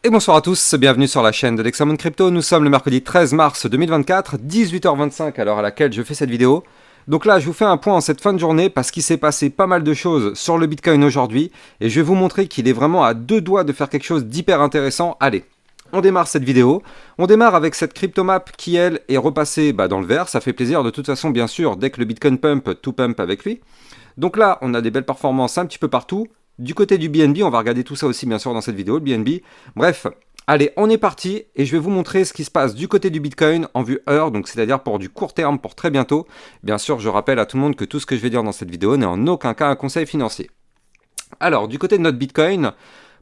Et bonsoir à tous, bienvenue sur la chaîne de Dexamon Crypto. Nous sommes le mercredi 13 mars 2024, 18h25 à l'heure à laquelle je fais cette vidéo. Donc là, je vous fais un point en cette fin de journée parce qu'il s'est passé pas mal de choses sur le Bitcoin aujourd'hui. Et je vais vous montrer qu'il est vraiment à deux doigts de faire quelque chose d'hyper intéressant. Allez, on démarre cette vidéo. On démarre avec cette cryptomap qui, elle, est repassée dans le vert. Ça fait plaisir de toute façon, bien sûr, dès que le Bitcoin pump, tout pump avec lui. Donc là, on a des belles performances un petit peu partout. Du côté du BNB, on va regarder tout ça aussi bien sûr dans cette vidéo, le BNB. Bref, allez, on est parti et je vais vous montrer ce qui se passe du côté du Bitcoin en vue heure, donc c'est-à-dire pour du court terme, pour très bientôt. Bien sûr, je rappelle à tout le monde que tout ce que je vais dire dans cette vidéo n'est en aucun cas un conseil financier. Alors, du côté de notre Bitcoin,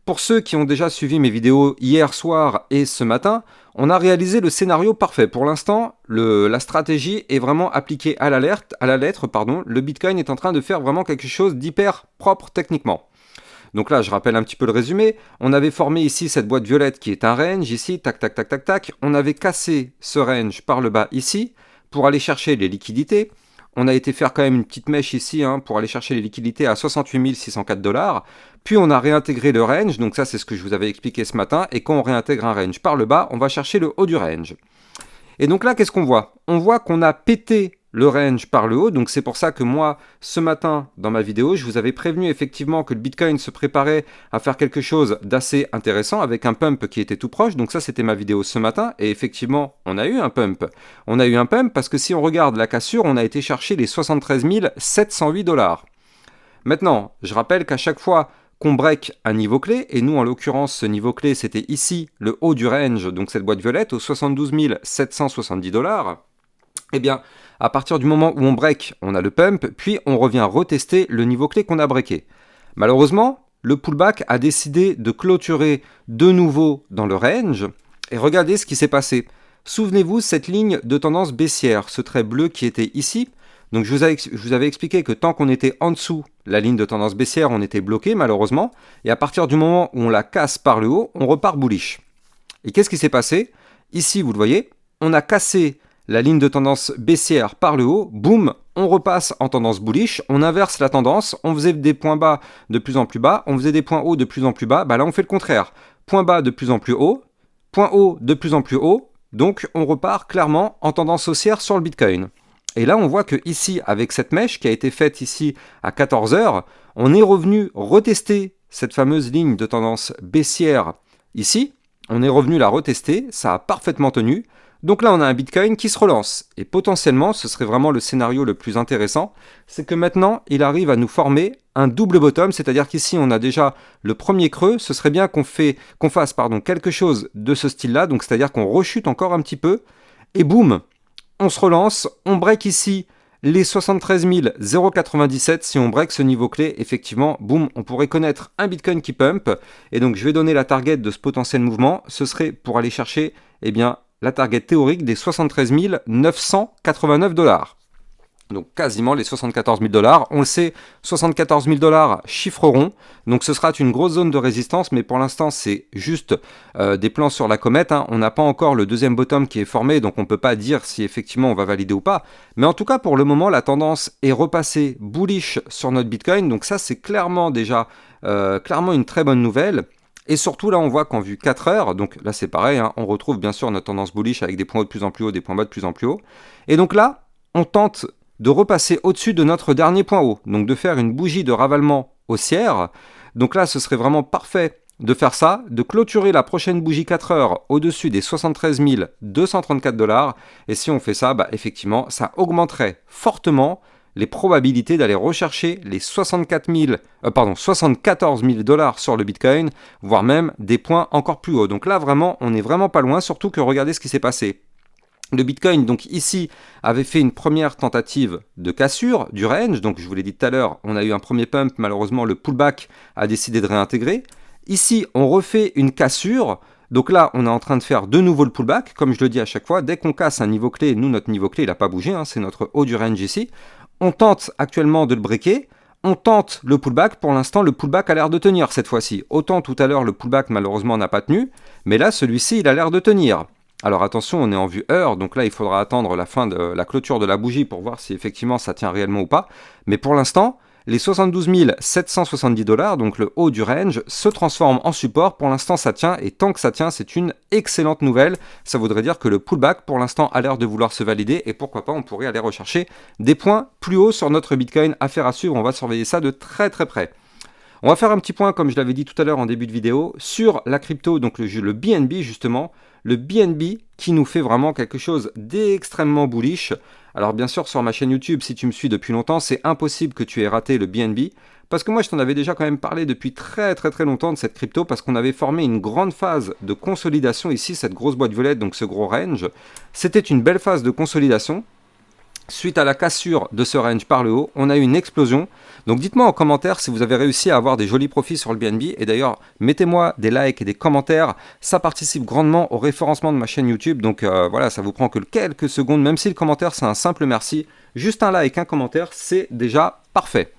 pour ceux qui ont déjà suivi mes vidéos hier soir et ce matin, on a réalisé le scénario parfait. Pour l'instant, la stratégie est vraiment appliquée à la lettre. Le Bitcoin est en train de faire vraiment quelque chose d'hyper propre techniquement. Donc là, je rappelle un petit peu le résumé. On avait formé ici cette boîte violette qui est un range, ici, tac, tac, tac, tac, tac. On avait cassé ce range par le bas ici pour aller chercher les liquidités. On a été faire quand même une petite mèche ici pour aller chercher les liquidités à 68 604 $. Puis on a réintégré le range, donc ça c'est ce que je vous avais expliqué ce matin. Et quand on réintègre un range par le bas, on va chercher le haut du range. Et donc là, qu'est-ce qu'on voit? On voit qu'on a pété le range par le haut, donc c'est pour ça que moi, ce matin, dans ma vidéo, je vous avais prévenu effectivement que le Bitcoin se préparait à faire quelque chose d'assez intéressant avec un pump qui était tout proche, donc ça c'était ma vidéo ce matin, et effectivement, on a eu un pump. On a eu un pump parce que si on regarde la cassure, on a été chercher les 73 708 $. Maintenant, je rappelle qu'à chaque fois qu'on break un niveau clé, et nous en l'occurrence ce niveau clé c'était ici le haut du range, donc cette boîte violette aux 72 770 $, eh bien à partir du moment où on break, on a le pump, puis on revient retester le niveau clé qu'on a breaké. Malheureusement, le pullback a décidé de clôturer de nouveau dans le range, et regardez ce qui s'est passé. Souvenez-vous cette ligne de tendance baissière, ce trait bleu qui était ici. Donc je vous avais expliqué que tant qu'on était en dessous la ligne de tendance baissière, on était bloqué malheureusement, et à partir du moment où on la casse par le haut, on repart bullish. Et qu'est-ce qui s'est passé? Ici, vous le voyez, on a cassé la ligne de tendance baissière par le haut, boum, on repasse en tendance bullish, on inverse la tendance, on faisait des points bas de plus en plus bas, on faisait des points hauts de plus en plus bas, là on fait le contraire. Point bas de plus en plus haut, point haut de plus en plus haut, donc on repart clairement en tendance haussière sur le Bitcoin. Et là on voit que ici, avec cette mèche qui a été faite ici à 14h, on est revenu retester cette fameuse ligne de tendance baissière ici, on est revenu la retester, ça a parfaitement tenu. Donc là, on a un Bitcoin qui se relance. Et potentiellement, ce serait vraiment le scénario le plus intéressant, c'est que maintenant, il arrive à nous former un double bottom, c'est-à-dire qu'ici, on a déjà le premier creux. Ce serait bien qu'on fasse quelque chose de ce style-là, donc c'est-à-dire qu'on rechute encore un petit peu, et boum, on se relance, on break ici les 73 097. Si on break ce niveau clé, effectivement, boum, on pourrait connaître un Bitcoin qui pump. Et donc, je vais donner la target de ce potentiel mouvement. Ce serait pour aller chercher, la target théorique des 73 989 $. Donc quasiment les 74 000 $. On le sait, 74 000 $, chiffre rond. Donc ce sera une grosse zone de résistance, mais pour l'instant c'est juste des plans sur la comète. On n'a pas encore le deuxième bottom qui est formé, donc on ne peut pas dire si effectivement on va valider ou pas. Mais en tout cas pour le moment, la tendance est repassée bullish sur notre Bitcoin. Donc ça c'est clairement déjà une très bonne nouvelle. Et surtout, là, on voit qu'en vue 4 heures, donc là, c'est pareil, on retrouve bien sûr notre tendance bullish avec des points hauts de plus en plus haut, des points bas de plus en plus haut. Et donc là, on tente de repasser au-dessus de notre dernier point haut, donc de faire une bougie de ravalement haussière. Donc là, ce serait vraiment parfait de faire ça, de clôturer la prochaine bougie 4 heures au-dessus des 73 234 $. Et si on fait ça, effectivement, ça augmenterait fortement les probabilités d'aller rechercher les 74 000 $ sur le Bitcoin, voire même des points encore plus hauts. Donc là, vraiment, on n'est vraiment pas loin, surtout que regardez ce qui s'est passé. Le Bitcoin, donc ici, avait fait une première tentative de cassure du range. Donc je vous l'ai dit tout à l'heure, on a eu un premier pump, malheureusement, le pullback a décidé de réintégrer. Ici, on refait une cassure. Donc là, on est en train de faire de nouveau le pullback. Comme je le dis à chaque fois, dès qu'on casse un niveau clé, nous, notre niveau clé, il n'a pas bougé, c'est notre haut du range ici. On tente actuellement de le breaker, on tente le pullback. Pour l'instant, le pullback a l'air de tenir cette fois-ci. Autant tout à l'heure, le pullback malheureusement n'a pas tenu, mais là, celui-ci, il a l'air de tenir. Alors attention, on est en vue heure, donc là, il faudra attendre la fin de la clôture de la bougie pour voir si effectivement ça tient réellement ou pas. Mais pour l'instant, les 72 770 $, donc le haut du range, se transforment en support. Pour l'instant, ça tient, et tant que ça tient, c'est une excellente nouvelle. Ça voudrait dire que le pullback, pour l'instant, a l'air de vouloir se valider, et pourquoi pas, on pourrait aller rechercher des points plus hauts sur notre Bitcoin. Affaire à suivre, on va surveiller ça de très très près. On va faire un petit point, comme je l'avais dit tout à l'heure en début de vidéo, sur la crypto, donc le BNB justement, le BNB qui nous fait vraiment quelque chose d'extrêmement bullish. Alors bien sûr, sur ma chaîne YouTube, si tu me suis depuis longtemps, c'est impossible que tu aies raté le BNB, parce que moi je t'en avais déjà quand même parlé depuis très longtemps de cette crypto, parce qu'on avait formé une grande phase de consolidation ici, cette grosse boîte violette, donc ce gros range. C'était une belle phase de consolidation. Suite à la cassure de ce range par le haut, on a eu une explosion. Donc dites-moi en commentaire si vous avez réussi à avoir des jolis profits sur le BNB. Et d'ailleurs, mettez-moi des likes et des commentaires. Ça participe grandement au référencement de ma chaîne YouTube. Donc voilà, ça vous prend que quelques secondes. Même si le commentaire, c'est un simple merci. Juste un like, un commentaire, c'est déjà parfait.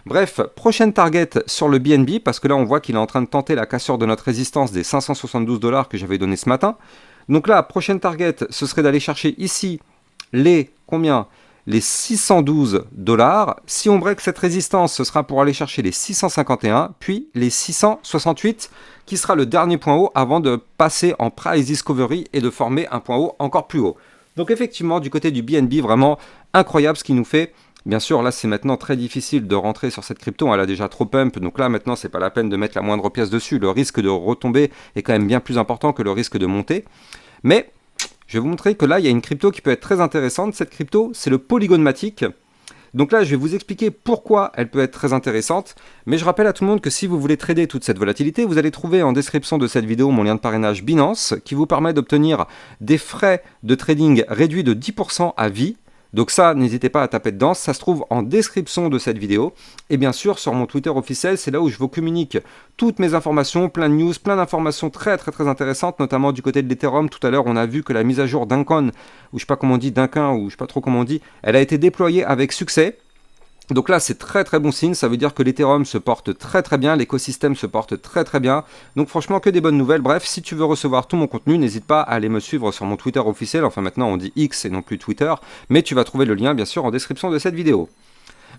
Bref, prochaine target sur le BNB, parce que là, on voit qu'il est en train de tenter la cassure de notre résistance des 572 $ que j'avais donné ce matin. Donc là, prochaine target, ce serait d'aller chercher ici les combien? Les 612 $. Si on break cette résistance, ce sera pour aller chercher les 651, puis les 668, qui sera le dernier point haut avant de passer en price discovery et de former un point haut encore plus haut. Donc effectivement, du côté du BNB, vraiment incroyable ce qu'il nous fait. Bien sûr, là, c'est maintenant très difficile de rentrer sur cette crypto. Elle a déjà trop pump, donc là, maintenant, c'est pas la peine de mettre la moindre pièce dessus. Le risque de retomber est quand même bien plus important que le risque de monter. Mais je vais vous montrer que là, il y a une crypto qui peut être très intéressante. Cette crypto, c'est le Polygon Matic. Donc là, je vais vous expliquer pourquoi elle peut être très intéressante. Mais je rappelle à tout le monde que si vous voulez trader toute cette volatilité, vous allez trouver en description de cette vidéo mon lien de parrainage Binance qui vous permet d'obtenir des frais de trading réduits de 10% à vie. Donc ça, n'hésitez pas à taper dedans, ça se trouve en description de cette vidéo. Et bien sûr, sur mon Twitter officiel, c'est là où je vous communique toutes mes informations, plein de news, plein d'informations très intéressantes, notamment du côté de l'Ethereum. Tout à l'heure, on a vu que la mise à jour d'Incon, ou je sais pas comment on dit, d'Incan, ou je sais pas trop comment on dit, elle a été déployée avec succès. Donc là, c'est très bon signe, ça veut dire que l'Ethereum se porte très bien, l'écosystème se porte très bien. Donc franchement, que des bonnes nouvelles. Bref, si tu veux recevoir tout mon contenu, n'hésite pas à aller me suivre sur mon Twitter officiel. Enfin maintenant, on dit X et non plus Twitter. Mais tu vas trouver le lien, bien sûr, en description de cette vidéo.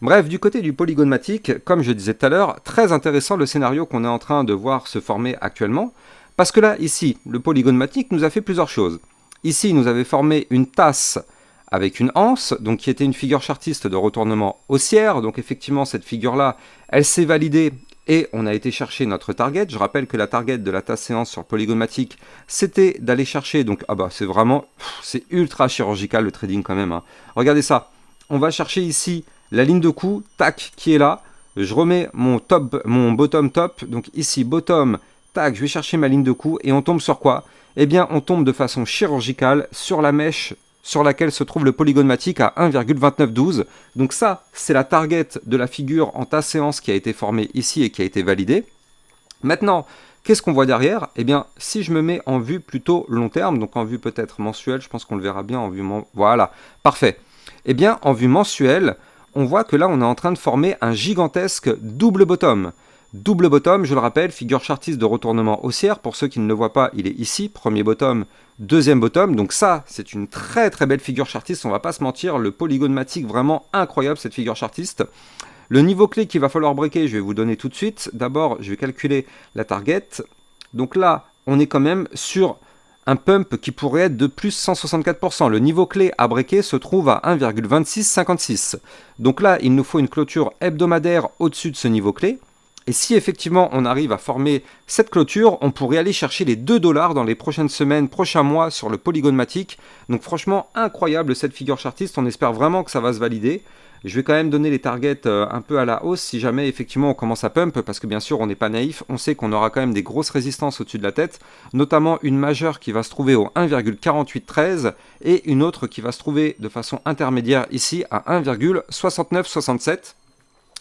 Bref, du côté du Polygon Matic, comme je disais tout à l'heure, très intéressant le scénario qu'on est en train de voir se former actuellement. Parce que là, ici, le Polygon Matic nous a fait plusieurs choses. Ici, il nous avait formé une tasse avec une anse, donc qui était une figure chartiste de retournement haussière. Donc effectivement, cette figure-là, elle s'est validée et on a été chercher notre target. Je rappelle que la target de la tasse séance sur Polygon Matic, c'était d'aller chercher, donc c'est vraiment, c'est ultra chirurgical le trading quand même. Hein. Regardez ça, on va chercher ici la ligne de coup, tac, qui est là. Je remets mon bottom top, donc ici bottom, tac, je vais chercher ma ligne de coup et on tombe sur quoi? Eh bien, on tombe de façon chirurgicale sur la mèche sur laquelle se trouve le Polygon Matic à 1,2912. Donc ça, c'est la target de la figure en tasse séance qui a été formée ici et qui a été validée. Maintenant, qu'est-ce qu'on voit derrière? Eh bien, si je me mets en vue plutôt long terme, donc en vue peut-être mensuelle, je pense qu'on le verra bien en vue... Voilà, parfait. Eh bien, en vue mensuelle, on voit que là, on est en train de former un gigantesque double bottom. Double bottom, je le rappelle, figure chartiste de retournement haussière. Pour ceux qui ne le voient pas, il est ici, premier bottom, deuxième bottom. Donc ça, c'est une très belle figure chartiste, on va pas se mentir. Le Polygon Matic, vraiment incroyable cette figure chartiste. Le niveau clé qu'il va falloir breaker, je vais vous donner tout de suite. D'abord, je vais calculer la target. Donc là, on est quand même sur un pump qui pourrait être de plus 164%. Le niveau clé à breaker se trouve à 1,2656. Donc là, il nous faut une clôture hebdomadaire au-dessus de ce niveau clé. Et si effectivement on arrive à former cette clôture, on pourrait aller chercher les 2 $ dans les prochaines semaines, prochains mois sur le Polygon Matic. Donc franchement incroyable cette figure chartiste, on espère vraiment que ça va se valider. Je vais quand même donner les targets un peu à la hausse si jamais effectivement on commence à pump, parce que bien sûr on n'est pas naïf, on sait qu'on aura quand même des grosses résistances au-dessus de la tête, notamment une majeure qui va se trouver au 1,4813 et une autre qui va se trouver de façon intermédiaire ici à 1,6967.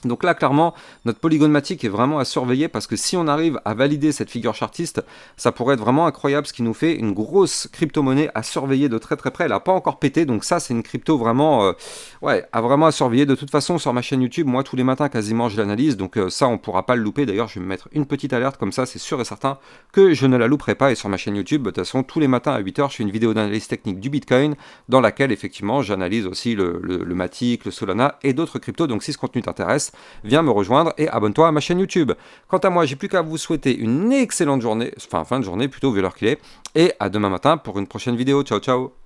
Donc là, clairement, notre Polygon Matic est vraiment à surveiller parce que si on arrive à valider cette figure chartiste, ça pourrait être vraiment incroyable, ce qui nous fait une grosse crypto-monnaie à surveiller de très près. Elle n'a pas encore pété, donc ça, c'est une crypto vraiment, à surveiller. De toute façon, sur ma chaîne YouTube, moi, tous les matins, quasiment, je l'analyse, donc ça, on ne pourra pas le louper. D'ailleurs, je vais me mettre une petite alerte comme ça, c'est sûr et certain que je ne la louperai pas. Et sur ma chaîne YouTube, de toute façon, tous les matins à 8h, je fais une vidéo d'analyse technique du Bitcoin dans laquelle, effectivement, j'analyse aussi le Matic, le Solana et d'autres cryptos. Donc si ce contenu t'intéresse, viens me rejoindre et abonne-toi à ma chaîne YouTube. Quant à moi, j'ai plus qu'à vous souhaiter une excellente journée, enfin fin de journée plutôt vu l'heure qu'il est, et à demain matin pour une prochaine vidéo. Ciao ciao.